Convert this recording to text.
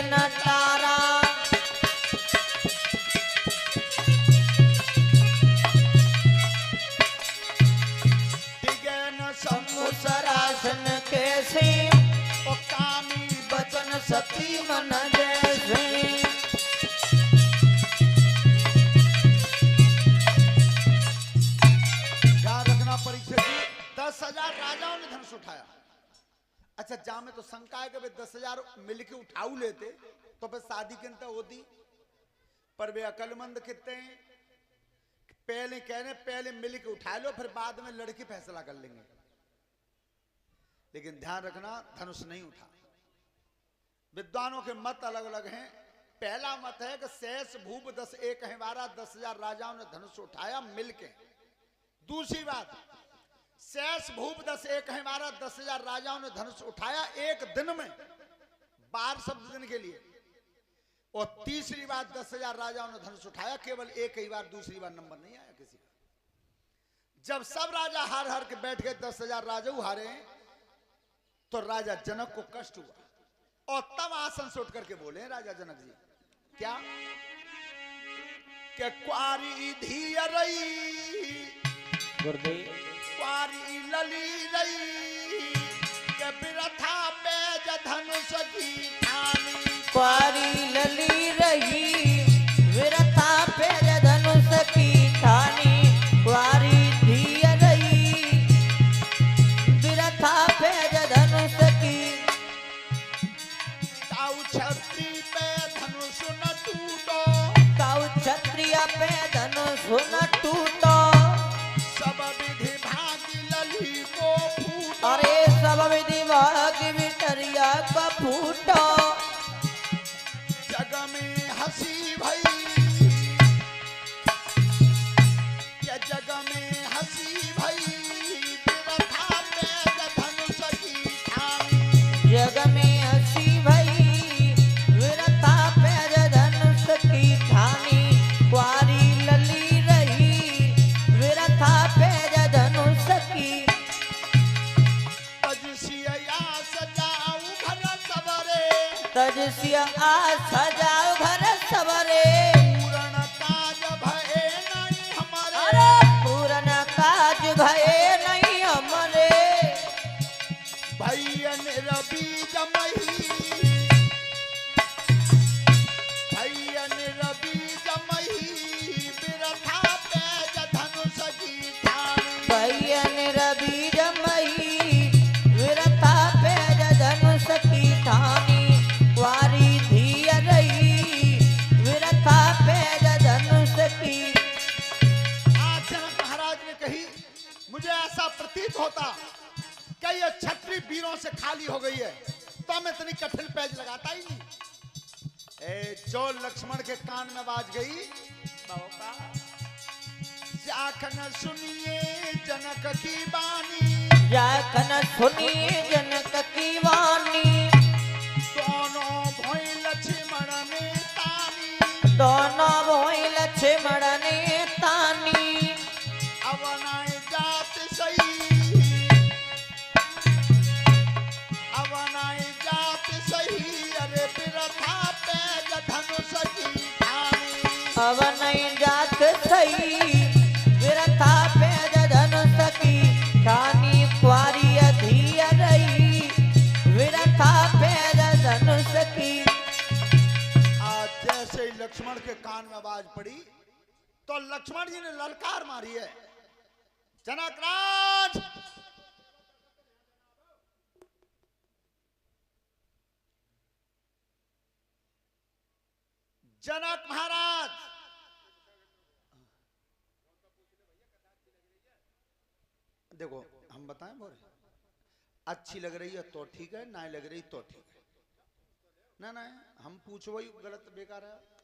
न तारा। डिगे न समुसरासन कैसे ओ कामी बचन सती मन जैसे। ध्यान रखना परीक्षा जी, 10,000 राजाओं ने धनुष उठाया। अच्छा जा में तो शंका है कि वे 10,000 मिलके उठाऊ लेते तो फिर शादी किंता होती, पर वे अकलमंद कितने हैं, पहले कहने पहले मिलके उठा लो फिर बाद में लड़की फैसला कर लेंगे। लेकिन ध्यान रखना धनुष नहीं उठा। विद्वानों के मत अलग अलग हैं। पहला मत है कि शेष भूप 10 एक है 12, 10,000 राजाओं ने धनुष उठाया मिलके। दूसरी बात, शेष भूप 10 एक है 12, 10,000 राजाओं ने धनुष उठाया एक दिन में, 12 शब्द दिन के लिए। और तीसरी बात, 10,000 राजाओं ने धनुष उठाया केवल एक ही बार, दूसरी बार नंबर नहीं आया किसी का। जब सब राजा हार हार के बैठ गए, 10,000 राजा हारे, तो राजा जनक को कष्ट हुआ और तब आसन से उठ करके बोले राजा जनक जी, क्या कि क्वारी धीरई गुरुदेव क्वारी लली रई के बिरथा पेज धनुष की ठानी। क्वारी लली रही विरथा पेज धनुष की ठानी। क्वारी धिय रही विरथा पेज धनुष की। ताऊ छत्री पे धनुष न टूटो, ताऊ क्षत्रिय पे धनुष न टूटो। सब विधि भागी लली को फूटो। अरे सब विधि भागी विटरिया का फूटो। जग में हंसी भई के जग में हंसी भई बिरथा पेज धनुष की ठानी। जग में हंसी भई विरथा पेज धनुष की ठानी। क्वारी लली रही विरथा पेज धनुष की। तजसिया सजाऊ घर सबरे, तजसिया आ सजाओ घर सबरे। पूर्ण काज भये नहीं हमारे। अरे पूर्ण काज भये नहीं हमरे। भैयन रवि जमही, भैयन रवि जमही बिरथा पेज धनुष की ठानी। भैयन रवि जमही विरथा पेज धनुष की ठानी। क्वारी धिय रही विरथा पेज धनुष की। आज जनक महाराज ने कही, मुझे ऐसा प्रतीत होता कि ये छत्री वीरों से खाली हो गई है, तो मैं इतनी कठिन पेज लगाता ही नहीं। जो लक्ष्मण के कान में बाज गई, जाखन सुनिए जनक की बानी। जाखन सुनिए जनक की वाणी। दोनों भोई लक्ष्मण ने तानी। दोनों भोई लक्ष्मण ने तानी। अवनाय जात सही, अवनाय जात सही अरे बिरथा पेज धनुष की ठानी। अब नहीं जात सही विरथा पेज धनुष की ठानी। क्वारी धिय रही विरथा पेज धनुष की। आज जैसे ही लक्ष्मण के कान में आवाज पड़ी तो लक्ष्मण जी ने ललकार मारी है, जनकराज जनक महाराज। देखो हम बताएं बोले, अच्छी लग रही है तो ठीक है, ना लग रही तो ठीक है। ना ना हम पूछो वही गलत बेकार है।